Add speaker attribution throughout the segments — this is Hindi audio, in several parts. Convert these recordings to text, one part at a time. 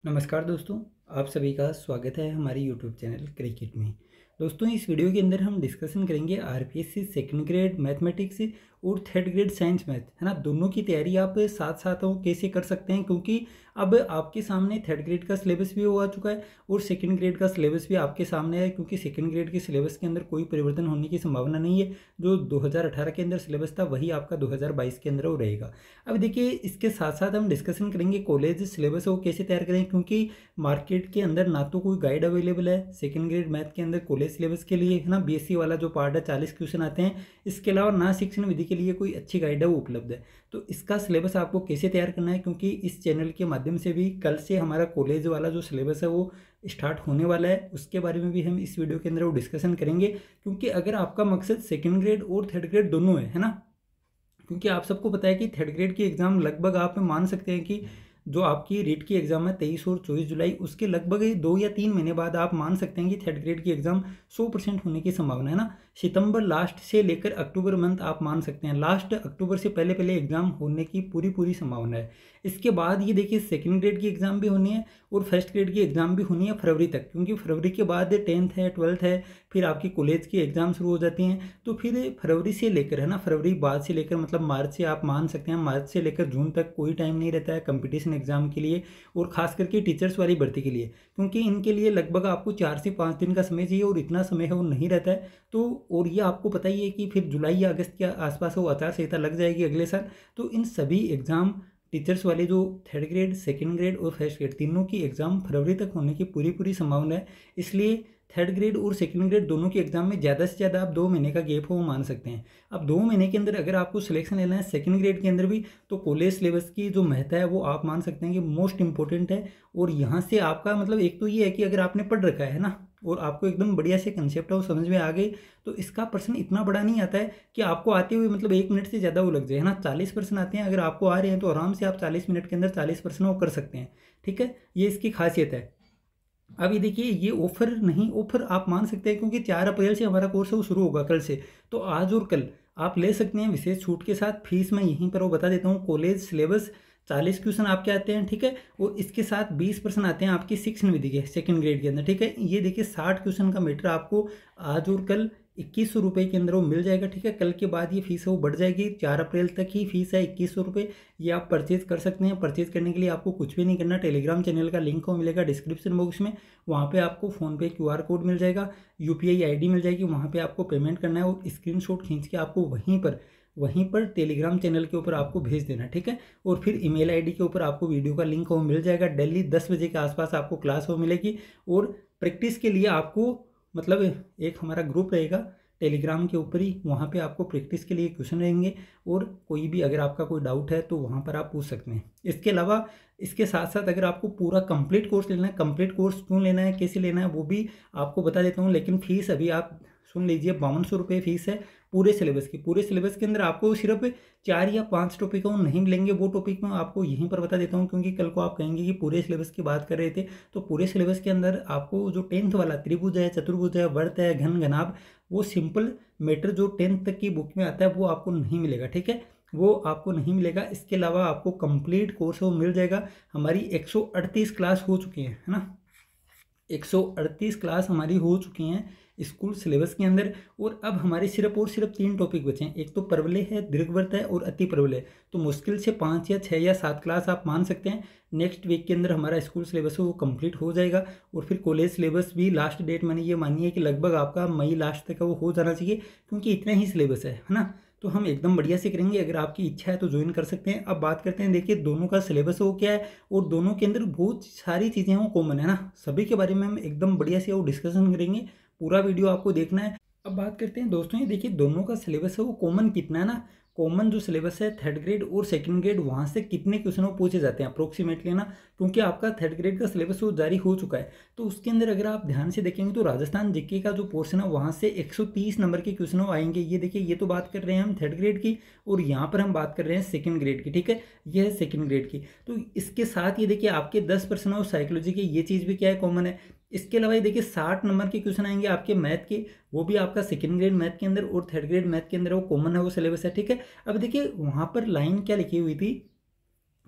Speaker 1: नमस्कार दोस्तों, आप सभी का स्वागत है हमारे यूट्यूब चैनल क्रिकेट में। दोस्तों, इस वीडियो के अंदर हम डिस्कशन करेंगे आरपीएससी सेकंड ग्रेड मैथमेटिक्स और थर्ड ग्रेड साइंस मैथ, है ना। दोनों की तैयारी आप साथ साथ हो कैसे कर सकते हैं, क्योंकि अब आपके सामने थर्ड ग्रेड का सिलेबस भी हो आ चुका है और सेकंड ग्रेड का सिलेबस भी आपके सामने है। क्योंकि सेकंड ग्रेड के सिलेबस के अंदर कोई परिवर्तन होने की संभावना नहीं है। जो 2018 के अंदर सिलेबस था वही आपका 2022 के अंदर वो रहेगा। अब देखिए, इसके साथ साथ हम डिस्कशन करेंगे कॉलेज सिलेबस वो कैसे तैयार करें, क्योंकि मार्केट के अंदर ना तो कोई गाइड अवेलेबल है सेकंड ग्रेड मैथ के अंदर कॉलेज सिलेबस के लिए, है ना। बीएससी वाला जो पार्ट है 40 क्वेश्चन आते हैं। इसके अलावा ना शिक्षण विधि के लिए कोई अच्छी गाइड है वो उपलब्ध है। तो इसका सिलेबस आपको कैसे तैयार करना है, क्योंकि इस चैनल के माध्यम से भी कल से हमारा कॉलेज वाला जो सिलेबस है वो स्टार्ट होने वाला है। उसके बारे में भी हम इस वीडियो के अंदर वो डिस्कशन करेंगे। क्योंकि अगर आपका मकसद सेकेंड ग्रेड और थर्ड ग्रेड दोनों है ना। क्योंकि आप सबको पता है कि थर्ड ग्रेड की एग्ज़ाम लगभग आप मान सकते हैं कि जो आपकी रीट की एग्ज़ाम है 23 और 24 जुलाई, उसके लगभग 2 या 3 महीने बाद आप मान सकते हैं कि थर्ड ग्रेड की एग्ज़ाम 100% होने की संभावना है ना। सितंबर लास्ट से लेकर अक्टूबर मंथ आप मान सकते हैं, लास्ट अक्टूबर से पहले पहले एग्ज़ाम होने की पूरी पूरी संभावना है। इसके बाद ये देखिए, सेकेंड ग्रेड की एग्ज़ाम भी होनी है और फर्स्ट ग्रेड की एग्ज़ाम भी होनी है फरवरी तक। क्योंकि फरवरी के बाद 10th है, 12th है, फिर आपकी कॉलेज की एग्ज़ाम शुरू हो जाती हैं। तो फिर फरवरी से लेकर, है ना, फरवरी बाद से लेकर मतलब मार्च से आप मान सकते हैं, मार्च से लेकर जून तक कोई टाइम नहीं रहता है कंपटीशन एग्ज़ाम के लिए और ख़ास करके टीचर्स वाली भर्ती के लिए। क्योंकि इनके लिए लगभग आपको 4 से 5 दिन का समय चाहिए और इतना समय है वो नहीं रहता है। तो और ये आपको पता ही है कि फिर जुलाई या अगस्त के आसपास वो आचार संहिता लग जाएगी अगले साल। तो इन सभी एग्ज़ाम टीचर्स वाले जो थर्ड ग्रेड, सेकेंड ग्रेड और फर्स्ट ग्रेड तीनों की एग्ज़ाम फरवरी तक होने की पूरी पूरी संभावना है। इसलिए थर्ड ग्रेड और सेकंड ग्रेड दोनों के एग्जाम में ज़्यादा से ज़्यादा आप 2 महीने का गैप हो वो मान सकते हैं। अब 2 महीने के अंदर अगर आपको सिलेक्शन लेना है सेकंड ग्रेड के अंदर भी, तो कॉलेज सिलेबस की जो महत्व है वो आप मान सकते हैं कि मोस्ट इंपॉर्टेंट है। और यहाँ से आपका मतलब एक तो ये है कि अगर आपने पढ़ रखा है ना और आपको एकदम बढ़िया से कंसेप्ट है वो समझ में आ गई, तो इसका पर्सन इतना बड़ा नहीं आता है कि आपको आते हुए मतलब 1 मिनट से ज़्यादा वो लग जाए, है ना। 40% आते हैं, अगर आपको आ रहे हैं तो आराम से आप 40 मिनट के अंदर 40% वो कर सकते हैं। ठीक है, ये इसकी खासियत है। अब ये देखिए, ये ऑफर नहीं, ऑफर आप मान सकते हैं क्योंकि 4 अप्रैल से हमारा कोर्स है वो शुरू होगा कल से। तो आज और कल आप ले सकते हैं विशेष छूट के साथ। फीस मैं यहीं पर वो बता देता हूँ। कॉलेज सिलेबस 40 क्वेश्चन आपके आते हैं, ठीक है। और इसके साथ 20% आते हैं आपकी शिक्षण विधि के सेकंड ग्रेड के अंदर, ठीक है। ये देखिए 60 क्वेश्चन का मीटर आपको आज और कल 2100 रुपये के अंदर वो मिल जाएगा, ठीक है। कल के बाद ये फीस है वो बढ़ जाएगी, 4 अप्रैल तक ही फीस है 2100 रुपये। ये आप परचेज कर सकते हैं। परचेज करने के लिए आपको कुछ भी नहीं करना, टेलीग्राम चैनल का लिंक को मिलेगा डिस्क्रिप्शन बॉक्स में। वहाँ पे आपको फ़ोनपे QR कोड मिल जाएगा, UPI ID मिल जाएगी, वहाँ पे आपको पेमेंट करना है और स्क्रीनशॉट खींच के आपको वहीं पर टेलीग्राम चैनल के ऊपर आपको भेज देना, ठीक है। और फिर ईमेल ID के ऊपर आपको वीडियो का लिंक वो मिल जाएगा। डेली 10 बजे के आसपास आपको क्लास वो मिलेगी। और प्रैक्टिस के लिए आपको मतलब एक हमारा ग्रुप रहेगा टेलीग्राम के ऊपर ही, वहाँ पे आपको प्रैक्टिस के लिए क्वेश्चन रहेंगे और कोई भी अगर आपका कोई डाउट है तो वहाँ पर आप पूछ सकते हैं। इसके अलावा इसके साथ साथ अगर आपको पूरा कंप्लीट कोर्स लेना है, कंप्लीट कोर्स क्यों लेना है, कैसे लेना है, वो भी आपको बता देता हूँ। लेकिन फीस अभी आप सुन लीजिए, 5200 रुपये फीस है पूरे सिलेबस की। पूरे सिलेबस के अंदर आपको सिर्फ 4 या 5 टॉपिक नहीं मिलेंगे। वो टॉपिक मैं आपको यहीं पर बता देता हूँ, क्योंकि कल को आप कहेंगे कि पूरे सिलेबस की बात कर रहे थे। तो पूरे सिलेबस के अंदर आपको जो 10th वाला त्रिभुज है, चतुर्भुज है, वर्त है, घन घनाभ, वो सिंपल मैटर जो 10th तक की बुक में आता है वो आपको नहीं मिलेगा, ठीक है। वो आपको नहीं मिलेगा। इसके अलावा आपको कंप्लीट कोर्स वो मिल जाएगा। हमारी 138 क्लास हो चुकी है ना। 138 क्लास हमारी हो चुकी हैं स्कूल सिलेबस के अंदर। और अब हमारे सिर्फ और सिर्फ 3 टॉपिक बचे हैं। एक तो परवलय है, दीर्घवृत्त है और अति परवलय। तो मुश्किल से 5 या 6 या 7 क्लास आप मान सकते हैं। नेक्स्ट वीक के अंदर हमारा स्कूल सिलेबस वो कंप्लीट हो जाएगा। और फिर कॉलेज सिलेबस भी लास्ट डेट मैंने ये मानी है कि लगभग आपका मई लास्ट तक वो हो जाना चाहिए, क्योंकि इतना ही सिलेबस है ना। तो हम एकदम बढ़िया से करेंगे। अगर आपकी इच्छा है तो ज्वाइन कर सकते हैं। अब बात करते हैं, देखिए दोनों का सिलेबस वो क्या है और दोनों के अंदर बहुत सारी चीज़ें वो कॉमन है ना। सभी के बारे में हम एकदम बढ़िया से वो डिस्कशन करेंगे। पूरा वीडियो आपको देखना है। अब बात करते हैं दोस्तों, ये देखिए दोनों का सिलेबस है वो कॉमन कितना है ना। कॉमन जो सिलेबस है थर्ड ग्रेड और सेकंड ग्रेड, वहाँ से कितने क्वेश्चन वो पूछे जाते हैं अप्रोक्सीमेटली ना। क्योंकि आपका थर्ड ग्रेड का सिलेबस वो जारी हो चुका है। तो उसके अंदर अगर आप ध्यान से देखेंगे तो राजस्थान जीके का जो पोर्शन है वहाँ से 130 नंबर के क्वेश्चन आएंगे। ये देखिए, ये तो बात कर रहे हैं हम थर्ड ग्रेड की और यहाँ पर हम बात कर रहे हैं सेकंड ग्रेड की, ठीक है। ये है सेकंड ग्रेड की। तो इसके साथ ये देखिए आपके 10% और साइकोलॉजी की, ये चीज़ भी क्या है, कॉमन है। इसके अलावा ये देखिए 60 नंबर के क्वेश्चन आएंगे आपके मैथ के, वो भी आपका सेकंड ग्रेड मैथ के अंदर और थर्ड ग्रेड मैथ के अंदर वो कॉमन है, वो सिलेबस है, ठीक है। अब देखिए वहाँ पर लाइन क्या लिखी हुई थी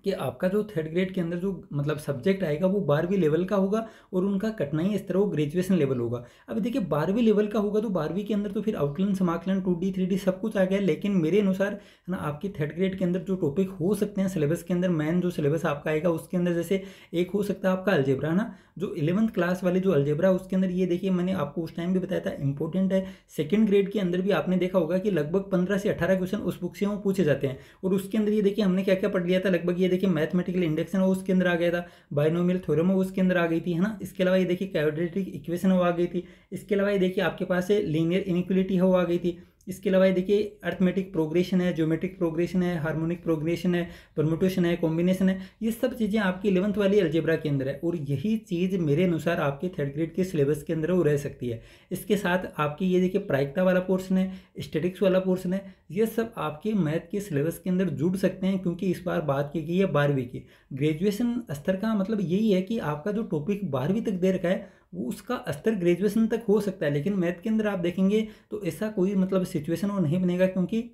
Speaker 1: कि आपका जो थर्ड ग्रेड के अंदर जो मतलब सब्जेक्ट आएगा वो 12वीं लेवल का होगा और उनका कठिनाई स्तर वो ग्रेजुएशन लेवल होगा। अब देखिए 12वीं लेवल का होगा तो 12वीं के अंदर तो फिर आउटलाइन समाकलन 2D 3D सब कुछ आ गया, लेकिन मेरे अनुसार है ना आपके थर्ड ग्रेड के अंदर जो टॉपिक हो सकते हैं सिलेबस के अंदर, मेन जो सिलेबस आपका आएगा उसके अंदर जैसे एक हो सकता है आपका अलजेब्रा, है ना जो 11th क्लास वाले जो अलजेब्रा उसके अंदर ये देखिए मैंने आपको उस टाइम भी बताया था इंपॉर्टेंट है। सेकंड ग्रेड के अंदर भी आपने देखा होगा कि लगभग 15 से 18 क्वेश्चन उस बुक से वो पूछे जाते हैं और उसके अंदर ये देखिए हमने क्या क्या पढ़ लिया था लगभग, ये देखिए मैथमेटिकल इंडक्शन वो उसके अंदर आ गया था, बाइनोमियल थ्योरम वो उसके अंदर आ गई थी, है ना। इसके अलावा ये देखिए क्वाड्रेटिक इक्वेशन वो आ गई थी। इसके अलावा ये देखिए आपके पास लीनियर इनइक्वालिटी है वो आ गई थी। इसके अलावा ये देखिए अर्थमेटिक प्रोग्रेशन है, ज्योमेट्रिक प्रोग्रेशन है, हार्मोनिक प्रोग्रेशन है, परम्यूटेशन है, कॉम्बिनेशन है, ये सब चीज़ें आपकी 11th वाली अलजेब्रा के अंदर है और यही चीज़ मेरे अनुसार आपके थर्ड ग्रेड के सिलेबस के अंदर वो रह सकती है। इसके साथ आपकी ये देखिए प्रायिकता वाला पोर्शन है, स्टैटिक्स वाला पोर्शन है, ये सब आपके मैथ के सिलेबस के अंदर जुड़ सकते हैं क्योंकि इस बार बात की गई है 12वीं की। ग्रेजुएशन स्तर का मतलब यही है कि आपका जो टॉपिक 12वीं तक दे रखा है वो उसका स्तर ग्रेजुएशन तक हो सकता है, लेकिन मैथ के अंदर आप देखेंगे तो ऐसा कोई मतलब सिचुएशन वो नहीं बनेगा क्योंकि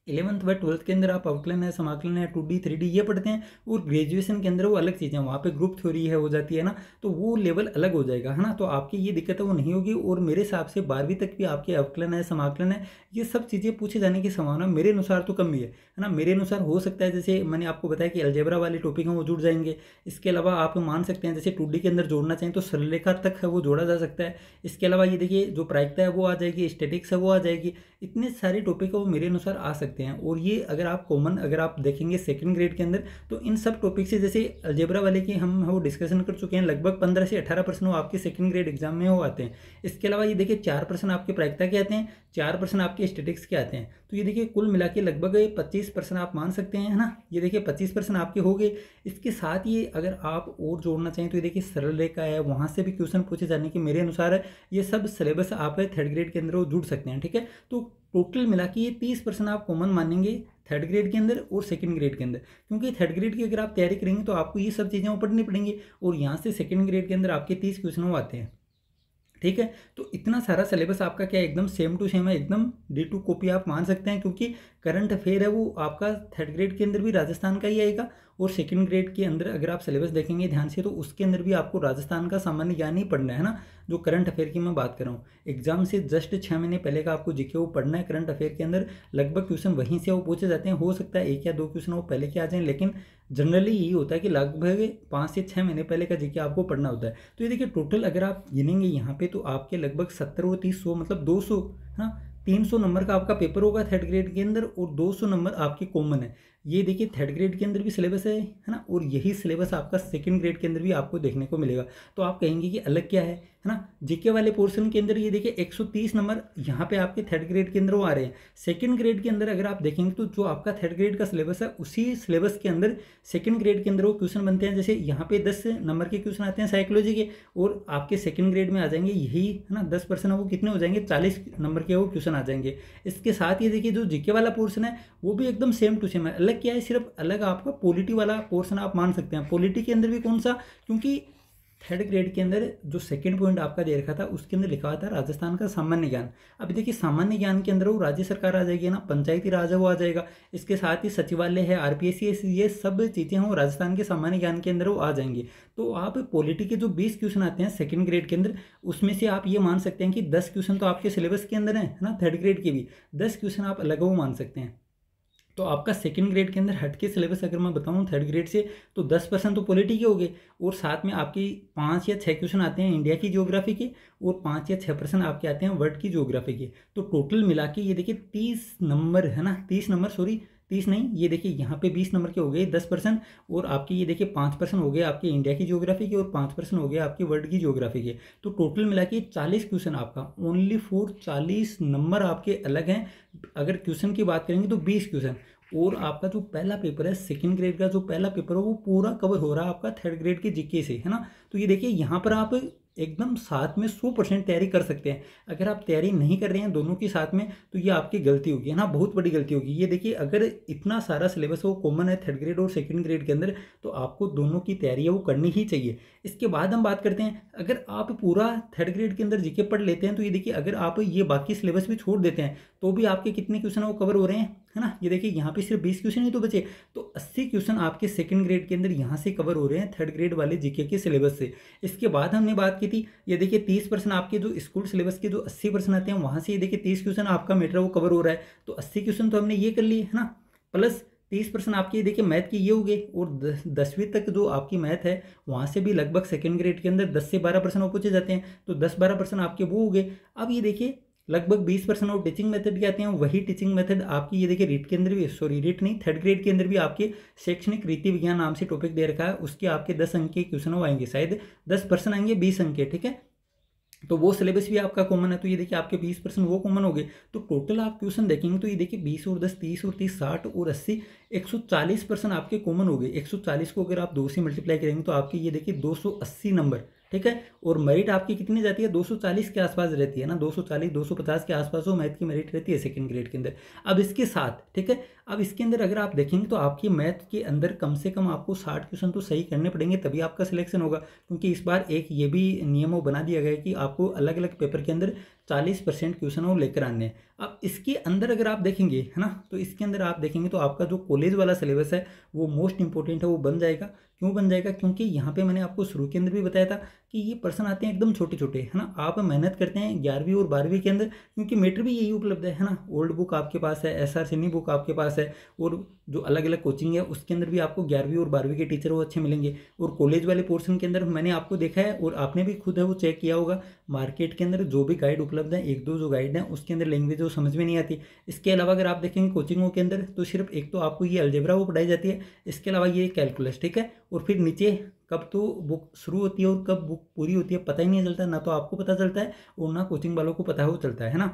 Speaker 1: 11th व 12th के अंदर आप आउटलाइन है, समाकलन है, 2D 3D ये पढ़ते हैं और ग्रेजुएशन के अंदर वो अलग चीज़ें, वहाँ पे ग्रुप थ्योरी है हो जाती है ना, तो वो लेवल अलग हो जाएगा, है ना। तो आपकी ये दिक्कत है वो नहीं होगी और मेरे हिसाब से 12वीं तक भी आपके आउटलाइन है, समाकलन है, ये सब चीज़ें पूछे जाने की संभावना मेरे अनुसार तो कम ही है ना। मेरे अनुसार हो सकता है जैसे मैंने आपको बताया कि अलजेब्रा वाले टॉपिक हैं वो जुड़ जाएंगे। इसके अलावा आप मान सकते हैं जैसे 2D के अंदर जोड़ना चाहें तो सरलरेखा तक है वो जोड़ा जा सकता है। इसके अलावा ये देखिए जो प्रायिकता है वो आ जाएगी, स्टैटिक्स है वो आ जाएगी, इतने सारे टॉपिक है वो मेरे अनुसार आ सकते हैं। और ये अगर आप कॉमन अगर आप देखेंगे सेकंड ग्रेड के अंदर तो इन सब टॉपिक से जैसे अलजेब्रा वाले की हम वो डिस्कशन कर चुके हैं, लगभग 15 से 18% वो आपके सेकंड ग्रेड एग्जाम में वो आते हैं। इसके अलावा ये देखिए 4% आपके प्रायिकता के आते हैं, 4% आपके स्टैटिक्स के आते हैं, तो ये देखिए कुल मिला के लगभग 25% आप मान सकते हैं, है ना। ये देखिए 25% आपके हो गए। इसके साथ ये अगर आप और जोड़ना चाहें तो ये देखिए सरल रेखा है, वहाँ से भी क्वेश्चन पूछे जाने के मेरे अनुसार ये सब सिलेबस आप थर्ड ग्रेड के अंदर वो जुड़ सकते हैं, ठीक है। तो टोटल मिला के ये 30% आप कॉमन मानेंगे थर्ड ग्रेड के अंदर और सेकंड ग्रेड के अंदर, क्योंकि थर्ड ग्रेड की अगर आप तैयारी करेंगे तो आपको ये सब चीज़ें वो पढ़नी पड़ेंगी और यहाँ से सेकंड ग्रेड के अंदर आपके 30 क्वेश्चन वो आते हैं, ठीक है। तो इतना सारा सिलेबस आपका क्या एकदम सेम टू सेम है, एकदम D2 कॉपी आप मान सकते हैं क्योंकि करंट अफेयर है वो आपका थर्ड ग्रेड के अंदर भी राजस्थान का ही आएगा और सेकंड ग्रेड के अंदर अगर आप सिलेबस देखेंगे ध्यान से तो उसके अंदर भी आपको राजस्थान का सामान्य ज्ञान ही पढ़ना है ना। जो करंट अफेयर की मैं बात कर रहा हूँ, एग्जाम से जस्ट 6 महीने पहले का आपको जीके वो पढ़ना है। करंट अफेयर के अंदर लगभग क्वेश्चन वहीं से वो पूछे जाते हैं, हो सकता है 1 या 2 क्वेश्चन वो पहले के आ जाएं, लेकिन जनरली यही होता है कि लगभग 5 से 6 महीने पहले का जीके आपको पढ़ना होता है। तो ये देखिए टोटल अगर आप गिनेंगे यहाँ पे तो आपके लगभग 70 और 30 100 मतलब 200, हाँ 300 नंबर का आपका पेपर होगा थर्ड ग्रेड के अंदर और 200 नंबर आपके कॉमन है। ये देखिए थर्ड ग्रेड के अंदर भी सिलेबस है ना, और यही सिलेबस आपका सेकंड ग्रेड के अंदर भी आपको देखने को मिलेगा। तो आप कहेंगे कि अलग क्या है ना। जीके वाले पोर्शन के अंदर ये देखिए 130 नंबर यहाँ पे आपके थर्ड ग्रेड के अंदर वो आ रहे हैं। सेकंड ग्रेड के अंदर अगर आप देखेंगे तो जो आपका थर्ड ग्रेड का सिलेबस है उसी सिलेबस के अंदर सेकंड ग्रेड के अंदर वो क्वेश्चन बनते हैं। जैसे यहाँ पे 10 नंबर के क्वेश्चन आते हैं साइकोलॉजी के और आपके सेकंड ग्रेड में आ जाएंगे यही है ना 10% वो कितने हो जाएंगे 40 नंबर के वो क्वेश्चन आ जाएंगे। इसके साथ ये देखिए जो जीके वाला पोर्शन है वो भी एकदम सेम टू सेम है। अलग क्या है, सिर्फ अलग आपका पॉलिटी वाला पोर्शन आप मान सकते हैं। पॉलिटी के अंदर भी कौन सा, क्योंकि थर्ड ग्रेड के अंदर जो सेकंड पॉइंट आपका दे रखा था उसके अंदर लिखा हुआ था राजस्थान का सामान्य ज्ञान। अब देखिए सामान्य ज्ञान के अंदर वो राज्य सरकार आ जाएगी ना, पंचायती राज है वो आ जाएगा, इसके साथ ही सचिवालय है, RPSC, ये सब चीज़ें हैं वो राजस्थान के सामान्य ज्ञान के अंदर वो आ जाएंगे। तो आप पॉलिटी के जो 20 क्वेश्चन आते हैं सेकंड ग्रेड के अंदर उसमें से आप ये मान सकते हैं कि 10 क्वेश्चन तो आपके सिलेबस के अंदर है ना, थर्ड ग्रेड के भी 10 क्वेश्चन आप अलग वो मान सकते हैं। तो आपका सेकंड ग्रेड के अंदर हट के सिलेबस अगर मैं बताऊं थर्ड ग्रेड से तो 10% तो पॉलिटी के हो गए और साथ में आपकी 5 या 6 क्वेश्चन आते हैं इंडिया की ज्योग्राफी के और 5 या 6% आपके आते हैं वर्ल्ड की ज्योग्राफी के। तो टोटल मिला के ये देखिए 30 नंबर है ना, 30 नंबर सॉरी 30 नहीं, ये देखिए यहाँ पे 20 नंबर के हो गए 10% और आपके ये देखिए 5% हो गए आपके इंडिया की ज्योग्राफी के और 5% हो गए आपके वर्ल्ड की ज्योग्राफी के। तो टोटल मिला के 40 क्वेश्चन आपका ओनली फॉर 40 नंबर आपके अलग हैं। अगर क्वेश्चन की बात करेंगे तो 20 क्वेश्चन और आपका जो पहला पेपर है सेकंड ग्रेड का जो पहला पेपर है वो पूरा कवर हो रहा है आपका थर्ड ग्रेड के जीके से, है ना। तो ये देखिए यहाँ पर आप एकदम साथ में 100% तैयारी कर सकते हैं। अगर आप तैयारी नहीं कर रहे हैं दोनों की साथ में तो ये आपकी गलती होगी, है ना, बहुत बड़ी गलती होगी। ये देखिए अगर इतना सारा सिलेबस वो कॉमन है थर्ड ग्रेड और सेकंड ग्रेड के अंदर तो आपको दोनों की तैयारी है वो करनी ही चाहिए। इसके बाद हम बात करते हैं अगर आप पूरा थर्ड ग्रेड के अंदर जीके पढ़ लेते हैं तो ये देखिए अगर आप ये बाकी सिलेबस भी छोड़ देते हैं तो भी आपके कितने क्वेश्चन वो कवर हो रहे हैं, है ना। ये देखिए यहाँ पे सिर्फ 20 क्वेश्चन ही तो बचे, तो 80 क्वेश्चन आपके सेकंड ग्रेड के अंदर यहाँ से कवर हो रहे हैं थर्ड ग्रेड वाले जीके के सिलेबस से। इसके बाद हमने बात की थी, ये देखिए 30% आपके जो स्कूल सिलेबस के जो 80% आते हैं वहाँ से ये देखिए 30 क्वेश्चन आपका मैटर वो कवर हो रहा है, तो 80 क्वेश्चन तो हमने ये कर लिए, है ना। प्लस 30% आपकी देखिए मैथ की ये हो गए, और 10वीं तक जो आपकी मैथ है वहाँ से भी लगभग सेकंड ग्रेड के अंदर 10 से 12% वो पूछे जाते हैं, तो 10-12% आपके वो हो गए। अब ये देखिए लगभग 20% और टीचिंग मेथड के आते हैं, वही टीचिंग मेथड आपकी ये देखिए रीट के अंदर भी, सॉरी रीट नहीं, थर्ड ग्रेड के अंदर भी आपके शैक्षणिक रीति विज्ञान नाम से टॉपिक दे रखा है, उसके आपके 10 अंक के क्वेश्चन वो आएंगे, शायद 10% आएंगे 20 अंक के, ठीक है। तो वो सिलेबस भी आपका कॉमन है, तो ये देखिए आपके 20% वो कॉमन हो गए। तो टोटल आप क्वेश्चन देखेंगे तो ये देखिए 20 और 10 30 और 30 60 और 80 140% आपके कॉमन हो गए। 140 को अगर आप 2 से मल्टीप्लाई करेंगे तो आपके ये देखिए 280 नंबर, ठीक है। और मेरिट आपकी कितनी जाती है, 240 के आसपास रहती है ना, 240 250 के आसपास वो मैथ की मेरिट रहती है सेकंड ग्रेड के अंदर। अब इसके साथ, ठीक है, अब इसके अंदर अगर आप देखेंगे तो आपकी मैथ के अंदर कम से कम आपको 60 क्वेश्चन तो सही करने पड़ेंगे, तभी आपका सिलेक्शन होगा। क्योंकि इस बार एक ये भी नियम वो बना दिया गया है कि आपको अलग अलग पेपर के अंदर 40% क्वेश्चन वो लेकर आने हैं। अब इसके अंदर अगर आप देखेंगे, है ना, तो इसके अंदर आप देखेंगे तो आपका जो कॉलेज वाला सिलेबस है वो मोस्ट इंपॉर्टेंट है, वो बन जाएगा। क्यों बन जाएगा, क्योंकि यहाँ पे मैंने आपको शुरू के अंदर भी बताया था कि ये पर्सन आते हैं एकदम छोटे छोटे, है ना। आप मेहनत करते हैं 11वीं और 12वीं के अंदर, क्योंकि मेटर भी यही उपलब्ध है ना। ओल्ड बुक आपके पास है, SR सैनी बुक आपके पास है, और जो अलग अलग कोचिंग है उसके अंदर भी आपको 11वीं और 12वीं के टीचर वो अच्छे मिलेंगे। और कॉलेज वाले पोर्शन के अंदर मैंने आपको देखा है और आपने भी खुद है वो चेक किया होगा, मार्केट के अंदर जो भी गाइड उपलब्ध है, एक दो जो गाइड है उसके अंदर लैंग्वेज वो समझ में नहीं आती। इसके अलावा अगर आप देखेंगे कोचिंगों के अंदर तो सिर्फ एक तो आपको ये अलजेब्रा वो पढ़ाई जाती है, इसके अलावा ये कैलकुलस, ठीक है। और फिर नीचे कब तो बुक शुरू होती है और कब बुक पूरी होती है पता ही नहीं चलता, ना तो आपको पता चलता है और ना कोचिंग वालों को पता हो चलता है ना।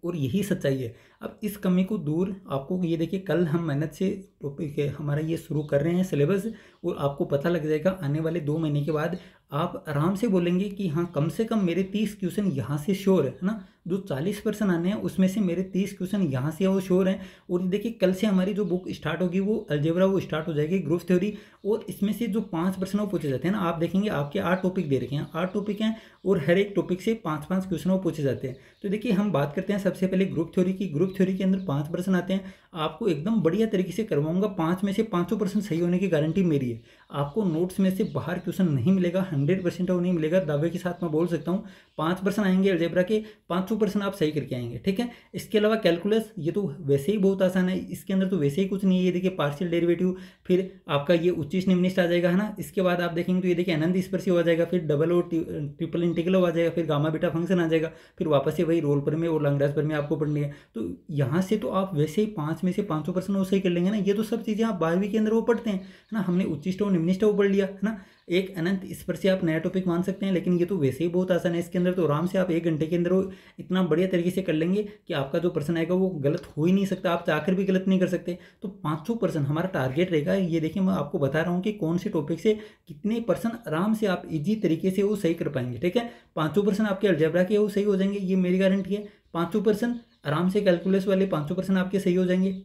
Speaker 1: और यही सच्चाई है। अब इस कमी को दूर आपको ये देखिए, कल हम मेहनत से टॉपिक हमारा ये शुरू कर रहे हैं सिलेबस, और आपको पता लग जाएगा आने वाले 2 महीने के बाद आप आराम से बोलेंगे कि हाँ कम से कम मेरे 30 क्वेश्चन यहाँ से श्योर है ना। जो 40% आने हैं उसमें से मेरे 30 क्वेश्चन यहाँ से वो श्योर हैं। और ये देखिए कल से हमारी जो बुक स्टार्ट होगी वो अलजेब्रा वो स्टार्ट हो जाएगी, ग्रुप थ्योरी, और इसमें से जो 5% वो पूछे जाते हैं ना, आप देखेंगे आपके 8 टॉपिक दे रखे हैं, 8 टॉपिक हैं और हर एक टॉपिक से 5-5 क्वेश्चन वो पूछे जाते हैं। तो देखिए हम बात करते हैं सबसे पहले ग्रुप थ्योरी की। ग्रुप थ्योरी के अंदर 5% आते हैं, आपको एकदम बढ़िया तरीके से करवाऊंगा, 5 में से 5% सही होने की गारंटी मेरी है। आपको नोट्स में से बाहर क्वेश्चन नहीं मिलेगा, 100% वो नहीं मिलेगा, दावे के साथ मैं बोल सकता हूँ। 5% आएंगे अलजेब्रा के, 500% आप सही करके आएंगे, ठीक है। इसके अलावा कैलकुलस, ये तो वैसे ही बहुत आसान है, इसके अंदर तो वैसे ही कुछ नहीं है। ये देखिए पार्शियल डेरिवेटिव, फिर आपका ये उच्चिष्ट निम्निष्ट आ जाएगा, है ना। इसके बाद आप देखेंगे तो ये देखिए अनंत स्पर्शी आ जाएगा, फिर डबल और ट्रिपल इंटीग्रल आ जाएगा, फिर गामा बीटा फंक्शन आ जाएगा, फिर वापस से वही रोल पर में और लैग्रांज पर में आपको पढ़नी है। तो यहाँ से तो आप वैसे ही 5 में से 500% वो सही कर लेंगे ना। ये तो सब चीज़ें आप 12वीं के अंदर वो पढ़ते हैं, है ना। हमने उच्चिष्ट और निम्निष्ट वो पढ़ लिया, है ना। एक अनंत इस पर से आप नया टॉपिक मान सकते हैं, लेकिन ये तो वैसे ही बहुत आसान है। इसके अंदर तो आराम से आप 1 घंटे के अंदर वो इतना बढ़िया तरीके से कर लेंगे कि आपका जो प्रश्न आएगा वो गलत हो ही नहीं सकता, आप चाहकर भी गलत नहीं कर सकते। तो 500% हमारा टारगेट रहेगा। ये देखिए मैं आपको बता रहा हूँ कि कौन से टॉपिक से कितने % आराम से आप इजी तरीके से वो सही कर पाएंगे, ठीक है। 500% आपके अलजेब्रा के वो सही हो जाएंगे, ये मेरी गारंटी है। 500% आराम से कैलकुलस वाले 500% आपके सही हो जाएंगे।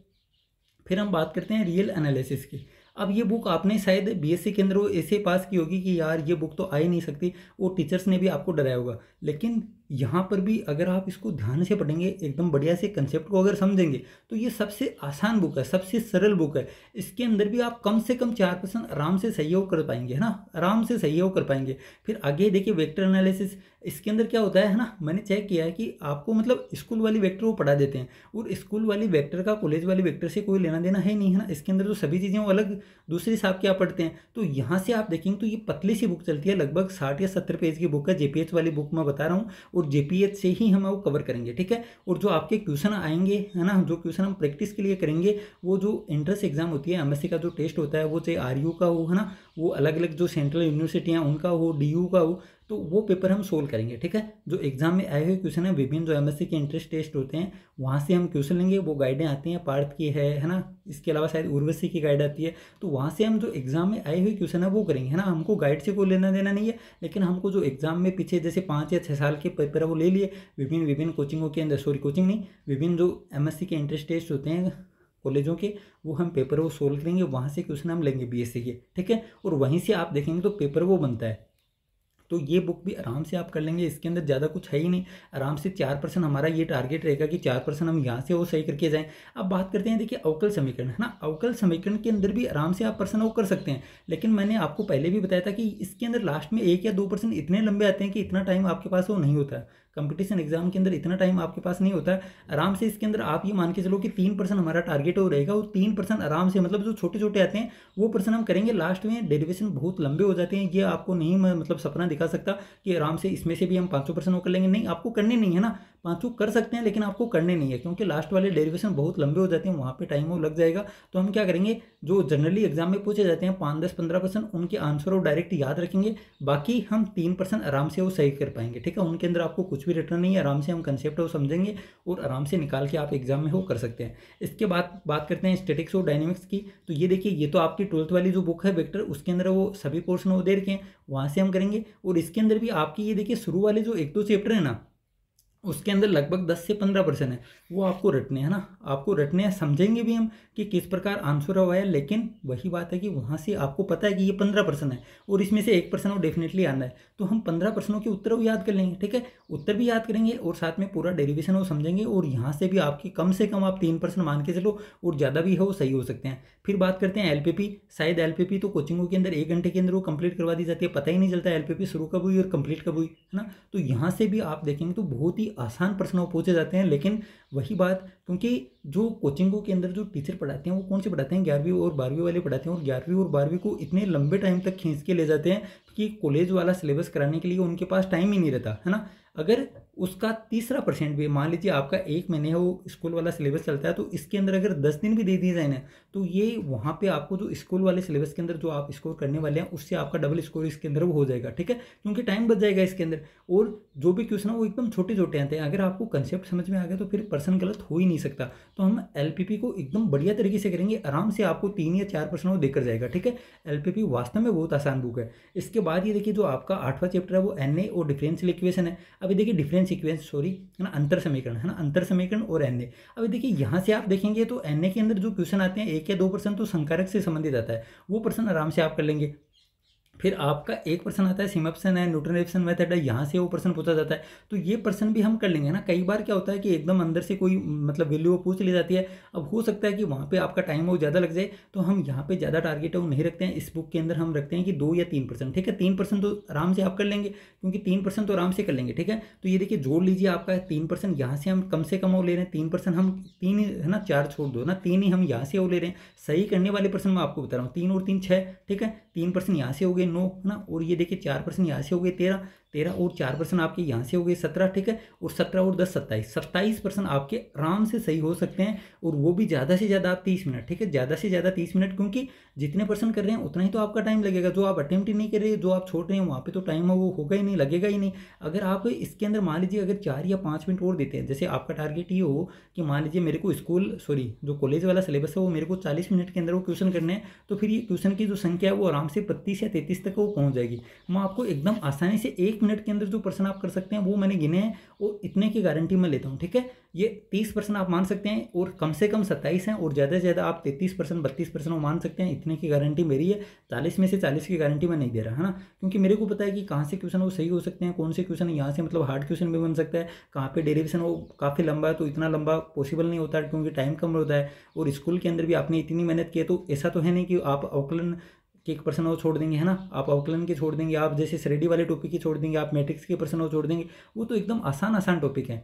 Speaker 1: फिर हम बात करते हैं रियल एनालिसिस की। अब ये बुक आपने शायद बीएससी के अंदर वो ऐसे पास की होगी कि यार ये बुक तो आ ही नहीं सकती, और टीचर्स ने भी आपको डराया होगा। लेकिन यहाँ पर भी अगर आप इसको ध्यान से पढ़ेंगे, एकदम बढ़िया से कंसेप्ट को अगर समझेंगे, तो ये सबसे आसान बुक है, सबसे सरल बुक है। इसके अंदर भी आप कम से कम 4% आराम से सहयोग कर पाएंगे, है ना, आराम से सहयोग कर पाएंगे। फिर आगे देखिए वेक्टर एनालिसिस, इसके अंदर क्या होता है ना, मैंने चेक किया है कि आपको मतलब स्कूल वाली वेक्टर वो पढ़ा देते हैं, और स्कूल वाली वेक्टर का कॉलेज वाली वेक्टर से कोई लेना देना है नहीं, है ना। इसके अंदर तो सभी चीज़ें वो अलग दूसरे हिसाब के आप पढ़ते हैं। तो यहाँ से आप देखेंगे तो ये पतली सी बुक चलती है, लगभग 60 या 70 पेज की बुक है। जेपीएच वाली बुक मैं बता रहा हूँ, और जेपीएच से ही हम वो कवर करेंगे, ठीक है। और जो आपके क्वेश्चन आएंगे, है ना, जो क्वेश्चन हम प्रैक्टिस के लिए करेंगे, वो जो एंट्रेंस एग्जाम होती है, एमएससी का जो टेस्ट होता है, वो चाहे आरयू का हो, है ना, वो अलग अलग जो सेंट्रल यूनिवर्सिटी हैं उनका हो, डीयू का हो, तो वो पेपर हम सोल्व करेंगे, ठीक है। जो एग्जाम में आए हुए क्वेश्चन है, विभिन्न जो एमएससी के इंट्रेंस टेस्ट होते हैं वहाँ से हम क्वेश्चन लेंगे, वो गाइडें आती हैं, पार्थ की है ना। इसके अलावा शायद उर्वशी की गाइड आती है, तो वहाँ से हम जो एग्जाम में आए हुए क्वेश्चन है वो करेंगे, है ना। हमको गाइड से कोई लेना देना नहीं है, लेकिन हमको जो एग्जाम में पीछे जैसे 5 या 6 साल के पेपर है वो ले लिए विभिन्न कोचिंगों के अंदर, सॉरी कोचिंग नहीं, विभिन्न जो एमएससी के इंट्रेंस टेस्ट होते हैं कॉलेजों के, वो हम पेपर वो सोल्व करेंगे, वहाँ से क्वेश्चन हम लेंगे बीएससी के, ठीक है। और वहीं से आप देखेंगे तो पेपर वो बनता है। तो ये बुक भी आराम से आप कर लेंगे, इसके अंदर ज़्यादा कुछ है ही नहीं। आराम से 4% हमारा ये टारगेट रहेगा कि 4% हम यहाँ से वो सही करके जाएं। अब बात करते हैं, देखिए अवकल समीकरण है ना, अवकल समीकरण के अंदर भी आराम से आप पर्सन वो कर सकते हैं, लेकिन मैंने आपको पहले भी बताया था कि इसके अंदर लास्ट में 1 या 2% इतने लंबे आते हैं कि इतना टाइम आपके पास वो नहीं होता है। कंपटीशन एग्जाम के अंदर इतना टाइम आपके पास नहीं होता है। आराम से इसके अंदर आप ये मान के चलो कि 3% हमारा टारगेट हो रहेगा, और 3% आराम से, मतलब जो छोटे छोटे आते हैं वो पर्सन हम करेंगे। लास्ट में डेरिवेशन बहुत लंबे हो जाते हैं, ये आपको नहीं मैं मतलब सपना दिखा सकता कि आराम से इसमें से भी हम 500% वो कर लेंगे, नहीं, आपको करने नहीं है ना। 500 कर सकते हैं लेकिन आपको करने नहीं है, क्योंकि लास्ट वाले डेरिवेशन बहुत लंबे हो जाते हैं, वहाँ पे टाइम वो लग जाएगा। तो हम क्या करेंगे, जो जनरली एग्जाम में पूछे जाते हैं 5, 10, 15%, उनके आंसर वो डायरेक्ट याद रखेंगे, बाकी हम 3% आराम से वो सही कर पाएंगे, ठीक है। उनके अंदर आपको कुछ भी रिटर्न नहीं है, आराम से हम कंसेप्ट वो समझेंगे और आराम से निकाल के आप एग्जाम में वो कर सकते हैं। इसके बाद बात करते हैं स्टैटिक्स और डायनेमिक्स की। तो ये देखिए, ये तो आपकी 12th वाली जो बुक है वेक्टर, उसके अंदर वो सभी पोर्शन वो दे रखे हैं, वहाँ से हम करेंगे। और इसके अंदर भी आपकी ये देखिए शुरू वाले जो 1-2 चैप्टर है ना, उसके अंदर लगभग 10 से 15% है, वो आपको रटने हैं ना, आपको रटने हैं। समझेंगे भी हम कि किस प्रकार आंसर हुआ है, लेकिन वही बात है कि वहाँ से आपको पता है कि ये 15% है और इसमें से 1% वो डेफिनेटली आना है, तो हम 15% के उत्तर वो याद कर लेंगे, ठीक है। उत्तर भी याद करेंगे और साथ में पूरा डेरिवेशन वो समझेंगे, और यहाँ से भी आपकी कम से कम आप 3% मान के चलो, और ज़्यादा भी हो सही हो सकते हैं। फिर बात करते हैं एलपीपी। शायद एलपीपी तो कोचिंगों के अंदर 1 घंटे के अंदर वो कंप्लीट करवा दी जाती है, पता ही नहीं चलता एलपीपी शुरू कब हुई और कंप्लीट कब हुई, है ना। तो यहाँ से भी आप देखेंगे तो बहुत ही आसान प्रश्न वो पूछे जाते हैं, लेकिन वही बात, क्योंकि जो कोचिंगों के अंदर जो टीचर पढ़ाते हैं वो कौन से पढ़ाते हैं, 11वीं और 12वीं वाले पढ़ाते हैं, और 11वीं और 12वीं को इतने लंबे टाइम तक खींच के ले जाते हैं कि कॉलेज वाला सिलेबस कराने के लिए उनके पास टाइम ही नहीं रहता, है ना। अगर उसका 30% भी, मान लीजिए आपका 1 महीने वो स्कूल वाला सिलेबस चलता है, तो इसके अंदर अगर 10 दिन भी दे दिए जाए ना, तो ये वहाँ पे आपको जो स्कूल वाले सिलेबस के अंदर जो आप स्कोर करने वाले हैं, उससे आपका डबल स्कोर इसके अंदर वो हो जाएगा, ठीक है, क्योंकि टाइम बच जाएगा इसके अंदर। और जो भी क्वेश्चन है वो एकदम छोटे छोटे आते हैं, अगर आपको कंसेप्ट समझ में आ गया तो फिर पर्सन गलत हो ही नहीं सकता। तो हम एलपीपी को एकदम बढ़िया तरीके से करेंगे, आराम से आपको 3 या 4% वो देकर जाएगा, ठीक है। एलपीपी वास्तव में बहुत आसान बुक है। इसके बाद ये देखिए, जो आपका 8वां चैप्टर है वो एनए और डिफरेंशियल इक्वेशन है। अभी देखिए डिफरेंस इक्वेशन, सॉरी, है ना, अंतर समीकरण, है ना, अंतर समीकरण और एनए। अभी देखिए यहाँ से आप देखेंगे तो एनए के अंदर जो क्वेश्चन आते हैं 1 या 2% तो संकारक से संबंधित आता है, वो पर्सन आराम से आप कर लेंगे। फिर आपका 1% आता है सिमप्सन है, न्यूटन-रेफसन मेथड है, यहाँ से वो पर्सन पूछा जाता है, तो ये पर्सन भी हम कर लेंगे ना। कई बार क्या होता है कि एकदम अंदर से कोई मतलब वैल्यू वो पूछ ली जाती है, अब हो सकता है कि वहाँ पे आपका टाइम वो ज़्यादा लग जाए, तो हम यहाँ पे ज़्यादा टारगेट है वो नहीं रखते हैं। इस बुक के अंदर हम रखते हैं कि 2 या 3%, ठीक है। 3% तो आराम से आप कर लेंगे, क्योंकि 3% तो आराम से कर लेंगे, ठीक है। तो ये देखिए जोड़ लीजिए आपका 3%, यहाँ से हम कम से कम वो ले रहे हैं 3%, हम 3 है ना, 4 छोड़ दो ना, 3 ही हम यहाँ से वो ले रहे हैं। सही करने वाले पर्सन मैं आपको बता रहा हूँ, 3 और 3 6, ठीक है। 3% यहाँ से हो गए 9, है ना, और ये देखिए 4% यहाँ से हो गए 13 और 4% आपके यहाँ से हो गए 17, ठीक है। और 17 और 10 27% आपके आराम से सही हो सकते हैं, और वो भी ज़्यादा से ज़्यादा आप 30 मिनट, ठीक है, ज़्यादा से ज़्यादा 30 मिनट, क्योंकि जितने पर्सन कर रहे हैं उतना ही तो आपका टाइम लगेगा। जो आप अटेम्प्ट ही नहीं कर रहे, जो आप छोड़ रहे हैं, वहाँ पे तो टाइम वो होगा ही नहीं, लगेगा ही नहीं। अगर आप इसके अंदर मान लीजिए अगर 4 या 5 मिनट और देते हैं, जैसे आपका टारगेट ये हो कि मान लीजिए मेरे को जो कॉलेज वाला सिलेबस है वो मेरे को 40 मिनट के अंदर वो क्वेश्चन करने हैं, तो फिर ये क्वेश्चन की जो संख्या है वो आराम से 32 या 33 तक वो पहुँच जाएगी। मैं आपको एकदम आसानी से 1 मिनट के अंदर जो पर्सन आप कर सकते हैं वो मैंने गिने हैं, और इतने की गारंटी मैं लेता हूँ, ठीक है। ये 30% आप मान सकते हैं, और कम से कम 27 हैं, और ज़्यादा से ज़्यादा आप 33% 32% वो मान सकते हैं, इतने की गारंटी मेरी है। 40 में से 40 की गारंटी मैं नहीं दे रहा, है ना, क्योंकि मेरे को पता है कि कहाँ से क्वेश्चन वो सही हो सकते हैं, कौन से क्वेश्चन यहाँ से मतलब हार्ड क्वेश्चन भी बन सकता है, कहाँ पे डेरिवेशन वो काफ़ी लंबा है, तो इतना लंबा पॉसिबल नहीं होता क्योंकि टाइम कम होता है। और स्कूल के अंदर भी आपने इतनी मेहनत की है, तो ऐसा तो है नहीं कि आप अवकलन के 1% वो छोड़ देंगे, है ना, आप अवकलन के छोड़ देंगे, आप जैसे श्रेणी वाले टॉपिक की छोड़ देंगे, आप मैट्रिक्स के पर्सन वो छोड़ देंगे, वो तो एकदम आसान टॉपिक है।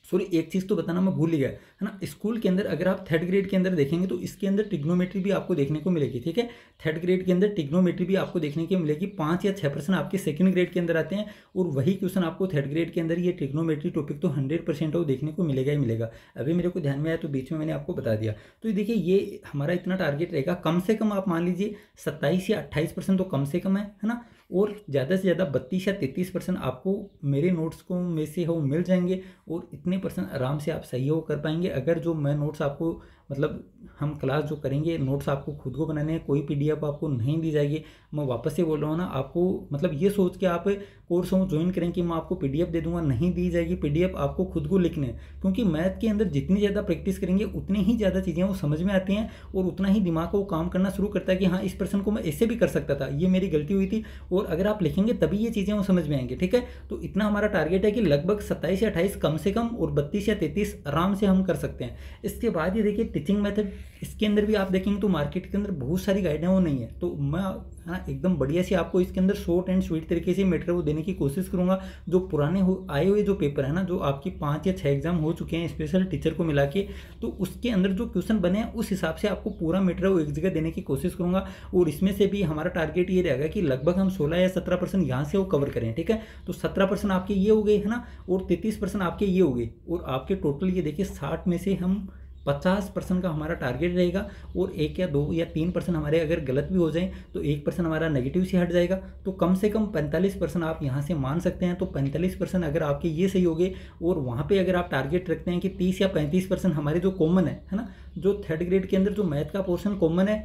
Speaker 1: सॉरी, एक चीज़ तो बताना मैं भूल ही गया, है ना। स्कूल के अंदर अगर आप 3rd ग्रेड के अंदर देखेंगे तो इसके अंदर ट्रिग्नोमेट्री भी आपको देखने को मिलेगी, ठीक है। 3rd ग्रेड के अंदर ट्रिग्नोमेट्री भी आपको देखने को मिलेगी। 5 या 6% आपके 2nd ग्रेड के अंदर आते हैं, और वही क्वेश्चन आपको 3rd ग्रेड के अंदर ये ट्रिग्नोमेट्री टॉपिक तो 100% वो देखने को मिलेगा ही मिलेगा। अभी मेरे को ध्यान में आया तो बीच में मैंने आपको बता दिया। तो देखिए, ये हमारा इतना टारगेट रहेगा, कम से कम आप मान लीजिए 27 या 28% तो कम से कम है ना, और ज़्यादा से ज़्यादा 32 या 33% आपको मेरे नोट्स को में से हो मिल जाएंगे, और इतने % आराम से आप सही हो कर पाएंगे। अगर जो मैं नोट्स आपको मतलब हम क्लास जो करेंगे, नोट्स आपको खुद को बनाने हैं, कोई पीडीएफ आपको नहीं दी जाएगी। मैं वापस से बोल रहा हूँ ना, आपको मतलब ये सोच के आप कोर्स हो ज्वाइन करें कि मैं आपको पीडीएफ दे दूंगा, नहीं दी जाएगी पीडीएफ, आपको खुद को लिखने हैं। क्योंकि मैथ के अंदर जितनी ज़्यादा प्रैक्टिस करेंगे उतनी ही ज़्यादा चीज़ें वो समझ में आती हैं और उतना ही दिमाग को काम करना शुरू करता है कि हाँ, इस प्रश्न को मैं ऐसे भी कर सकता था, ये मेरी गलती हुई थी। और अगर आप लिखेंगे तभी ये चीज़ें वो समझ में आएंगी। ठीक है, तो इतना हमारा टारगेट है कि लगभग 27 या 28 कम से कम और 32 या 33 आराम से हम कर सकते हैं। इसके बाद ये देखिए टीचिंग मेथड, इसके अंदर भी आप देखेंगे तो मार्केट के अंदर बहुत सारी गाइडें वो नहीं है। तो मैं हाँ एकदम बढ़िया से आपको इसके अंदर शॉर्ट एंड स्वीट तरीके से मटेरियल देने की कोशिश करूंगा। जो पुराने आए हुए जो पेपर है ना, जो आपकी 5 या 6 एग्जाम हो चुके हैं स्पेशल टीचर को मिला के, तो उसके अंदर जो क्वेश्चन बने हैं उस हिसाब से आपको पूरा मटेरियल एक जगह देने की कोशिश करूंगा। और इसमें से भी हमारा टारगेट ये रहेगा कि लगभग हम 16 या 17% यहाँ से वो कवर करें। ठीक है, तो 17% आपके ये हो गए है ना, और 33% आपके ये हो गए, और आपके टोटल ये देखिए 60 में से हम 50% का हमारा टारगेट रहेगा। और 1 या 2 या 3% हमारे अगर गलत भी हो जाएं तो 1% हमारा नेगेटिव से हट जाएगा। तो कम से कम 45% आप यहाँ से मान सकते हैं। तो 45% अगर आपके ये सही हो गए, और वहाँ पे अगर आप टारगेट रखते हैं कि 30 या 35% हमारे जो कॉमन है ना, जो थर्ड ग्रेड के अंदर जो मैथ का पोर्शन कॉमन है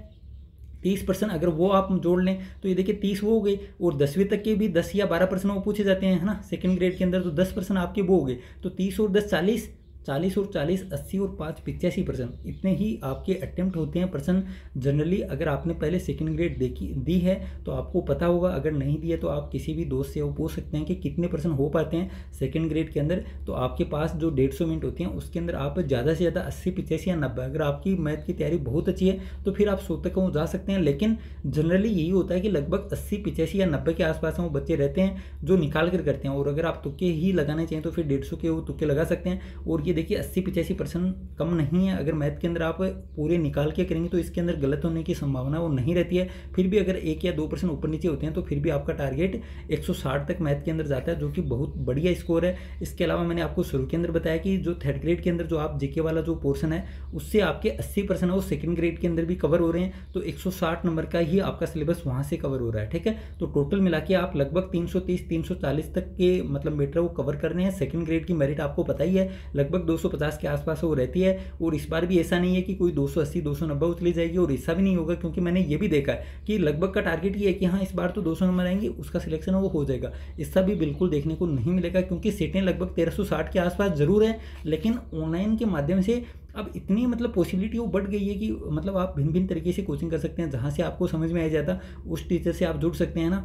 Speaker 1: 30%, अगर वो आप जोड़ लें तो ये देखिए 30 वो हो गई। और 10वीं तक के भी 10 या 12% वो पूछे जाते हैं है ना सेकंड ग्रेड के अंदर, तो 10% आपके वो हो गए। तो 30 और 10 40, 40 और 40 80 और 5 85%, इतने ही आपके अटेम्प्ट होते हैं पर्सन जनरली। अगर आपने पहले सेकंड ग्रेड दी है तो आपको पता होगा, अगर नहीं दी है तो आप किसी भी दोस्त से वो पूछ सकते हैं कि कितने % हो पाते हैं सेकंड ग्रेड के अंदर। तो आपके पास जो 150 मिनट होती हैं उसके अंदर आप ज़्यादा से ज़्यादा 80 85 या 90, अगर आपकी मैथ की तैयारी बहुत अच्छी है तो फिर आप 100 तक वो जा सकते हैं। लेकिन जनरली यही होता है कि लगभग 80 85 या 90 के आसपास वो बच्चे रहते हैं जो निकाल कर करते हैं। और अगर आप तुक्के ही लगाने चाहिए तो फिर 150 के वो तुक्के लगा सकते हैं। और ये देखिए 80 85% कम नहीं है। अगर मैथ के अंदर आप पूरे निकाल के करेंगे तो इसके अंदर गलत होने की संभावना वो नहीं रहती है। फिर भी अगर 1 या 2% ऊपर नीचे होते हैं तो फिर भी आपका टारगेट 160 तक मैथ के अंदर जाता है, जो कि बहुत बढ़िया स्कोर है। इसके अलावा मैंने आपको शुरू के अंदर बताया कि जो थर्ड ग्रेड के अंदर जो आप जीके वाला जो पोर्शन है उससे आपके 80% है वो सेकंड ग्रेड के अंदर भी कवर हो रहे हैं। तो 160 नंबर का ही आपका सिलेबस वहाँ से कवर हो रहा है। ठीक है, तो टोटल मिला के आप लगभग 330 340 तक के मतलब मीटर वो कवर कर रहे हैं। सेकंड ग्रेड की मेरिट आपको पता ही है लगभग 250 के आसपास वो रहती है। और इस बार भी ऐसा नहीं है कि कोई 280 290 उतली जाएगी, और ऐसा भी नहीं होगा क्योंकि मैंने ये भी देखा है कि लगभग का टारगेट ये है कि हाँ इस बार तो 200 नंबर आएंगे, उसका सिलेक्शन वो हो जाएगा। ऐसा भी बिल्कुल देखने को नहीं मिलेगा, क्योंकि सीटें लगभग 1360 के आसपास जरूर है, लेकिन ऑनलाइन के माध्यम से अब इतनी मतलब पॉसिबिलिटी वो बढ़ गई है कि मतलब आप भिन्न भिन्न तरीके से कोचिंग कर सकते हैं। जहाँ से आपको समझ में आ जाता उस टीचर से आप जुड़ सकते हैं ना,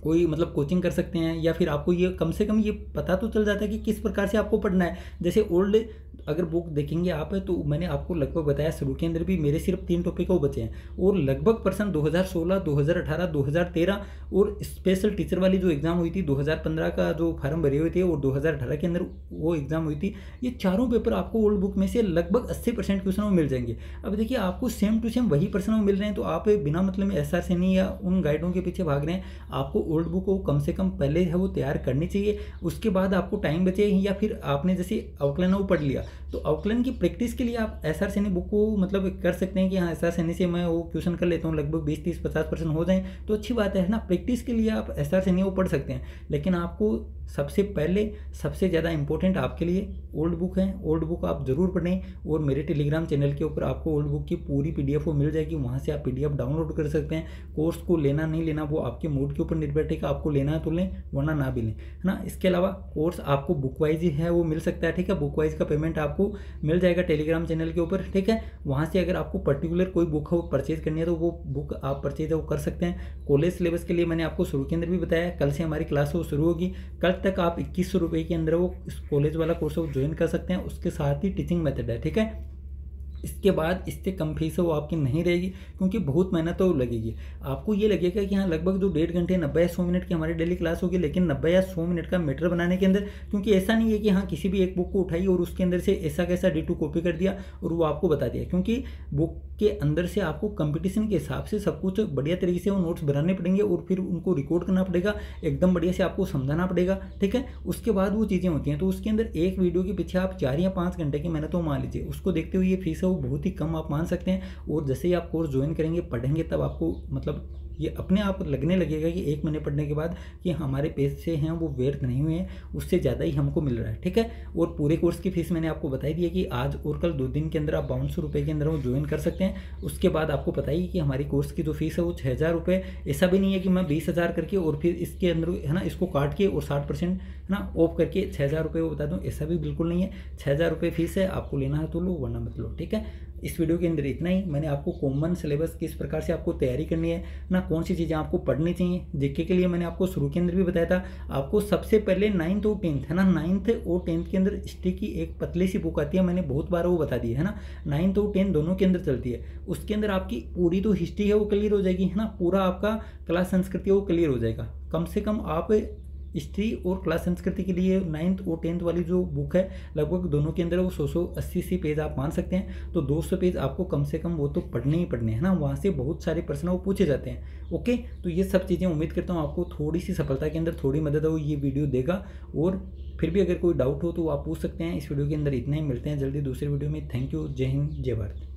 Speaker 1: कोई मतलब कोचिंग कर सकते हैं, या फिर आपको ये कम से कम ये पता तो चल जाता है कि किस प्रकार से आपको पढ़ना है। जैसे ओल्ड अगर बुक देखेंगे आप तो मैंने आपको लगभग बताया शुरू के अंदर भी मेरे सिर्फ 3 टॉपिक वो बचे हैं, और लगभग पर्सन 2016 2018 2013 और स्पेशल टीचर वाली जो एग्ज़ाम हुई थी 2015 का जो फार्म भरे हुए थे और 2018 के अंदर वो एग्ज़ाम हुई थी, ये चारों पेपर आपको ओल्ड बुक में से लगभग 80% क्वेश्चन वो मिल जाएंगे। अब देखिए आपको सेम टू सेम वही पर्सन मिल रहे हैं, तो आप बिना मतलब में SR से नहीं या उन गाइडों के पीछे भाग रहे हैं। आपको ओल्ड बुक को कम से कम पहले है वो तैयार करनी चाहिए, उसके बाद आपको टाइम बचे, या फिर आपने जैसे आउटलाइन वो पढ़ लिया तो आउटलाइन की प्रैक्टिस के लिए आप SR सैनी बुक को मतलब कर सकते हैं कि हाँ SR सैनी से मैं वो क्वेश्चन कर लेता हूँ, लगभग 20 30 50% हो जाए तो अच्छी बात है ना। प्रैक्टिस के लिए आप SR सैनी वो पढ़ सकते हैं, लेकिन आपको सबसे पहले सबसे ज़्यादा इंपॉर्टेंट आपके लिए ओल्ड बुक है। ओल्ड बुक आप जरूर पढ़ें, और मेरे टेलीग्राम चैनल के ऊपर आपको ओल्ड बुक की पूरी PDF वो मिल जाएगी, वहाँ से आप PDF डाउनलोड कर सकते हैं। कोर्स को लेना नहीं लेना वो आपके मूड के ऊपर निर्भर है, आपको लेना है तो लें वरना ना भी लें, है ना। इसके अलावा कोर्स आपको बुक वाइज ही है वो मिल सकता है। ठीक है, बुक वाइज का पेमेंट आपको मिल जाएगा टेलीग्राम चैनल के ऊपर। ठीक है, वहाँ से अगर आपको पर्टिकुलर कोई बुक हो परचेज करनी है तो वो बुक आप परचेज वो कर सकते हैं। कॉलेज सिलेबस के लिए मैंने आपको शुरू के अंदर भी बताया, कल से हमारी क्लास वो शुरू होगी। कल तक आप 2100 रुपये के अंदर वो इस कॉलेज वाला कोर्स वो ज्वाइन कर सकते हैं, उसके साथ ही टीचिंग मेथड है। ठीक है, इसके बाद इससे कम फीस वो आपकी नहीं रहेगी, क्योंकि बहुत मेहनत तो लगेगी। आपको ये लगेगा कि हाँ लगभग जो 1.5 घंटे 90 या 100 मिनट की हमारी डेली क्लास होगी, लेकिन 90 या 100 मिनट का मैटर बनाने के अंदर, क्योंकि ऐसा नहीं है कि हाँ किसी भी एक बुक को उठाई और उसके अंदर से ऐसा कैसा D2 कॉपी कर दिया और वो आपको बता दिया, क्योंकि बुक के अंदर से आपको कंपटीशन के हिसाब से सब कुछ बढ़िया तरीके से वो नोट्स बनाने पड़ेंगे और फिर उनको रिकॉर्ड करना पड़ेगा, एकदम बढ़िया से आपको समझाना पड़ेगा। ठीक है, उसके बाद वो चीज़ें होती हैं। तो उसके अंदर एक वीडियो के पीछे आप 4 या 5 घंटे की मेहनत तो मान लीजिए, उसको देखते हुए ये फीस है वो बहुत ही कम आप मान सकते हैं। और जैसे ही आप कोर्स ज्वाइन करेंगे पढ़ेंगे तब आपको मतलब ये अपने आप लगने लगेगा कि 1 महीने पढ़ने के बाद कि हमारे पैसे हैं वो व्यर्थ नहीं हुए हैं, उससे ज़्यादा ही हमको मिल रहा है। ठीक है, और पूरे कोर्स की फीस मैंने आपको बताई दी है कि आज और कल 2 दिन के अंदर आप 5200 रुपये के अंदर वो ज्वाइन कर सकते हैं। उसके बाद आपको पता ही कि हमारी कोर्स की जो फीस है वो 6000 रुपये। ऐसा भी नहीं है कि मैं 20,000 करके और फिर इसके अंदर है ना इसको काट के और 60% है ना ऑफ करके 6000 रुपये वो बता दूँ, ऐसा भी बिल्कुल नहीं है। 6000 रुपये फीस है, आपको लेना है तो लो वरना मत लो। ठीक है, इस वीडियो के अंदर इतना ही। मैंने आपको कॉमन सिलेबस किस प्रकार से आपको तैयारी करनी है ना, कौन सी चीज़ें आपको पढ़नी चाहिए। जीके के लिए मैंने आपको शुरू के अंदर भी बताया था, आपको सबसे पहले 9th और 10th है ना, 9th और 10th के अंदर हिस्ट्री की एक पतली सी बुक आती है, मैंने बहुत बार वो बता दी है ना, 9th और 10th दोनों के अंदर चलती है। उसके अंदर आपकी पूरी तो हिस्ट्री है वो क्लियर हो जाएगी है ना, पूरा आपका कला संस्कृति वो क्लियर हो जाएगा। कम से कम आप हिस्ट्री और कला संस्कृति के लिए 9th और 10th वाली जो बुक है लगभग दोनों के अंदर वो 100-180 पेज आप मान सकते हैं। तो 200 पेज आपको कम से कम वो तो पढ़ने ही पढ़ने हैं ना, वहाँ से बहुत सारे प्रश्न वो पूछे जाते हैं। ओके, तो ये सब चीज़ें उम्मीद करता हूँ आपको थोड़ी सी सफलता के अंदर थोड़ी मदद हो ये वीडियो देगा। और फिर भी अगर कोई डाउट हो तो आप पूछ सकते हैं। इस वीडियो के अंदर इतना ही, मिलते हैं जल्दी दूसरे वीडियो में। थैंक यू, जय हिंद, जय भारत।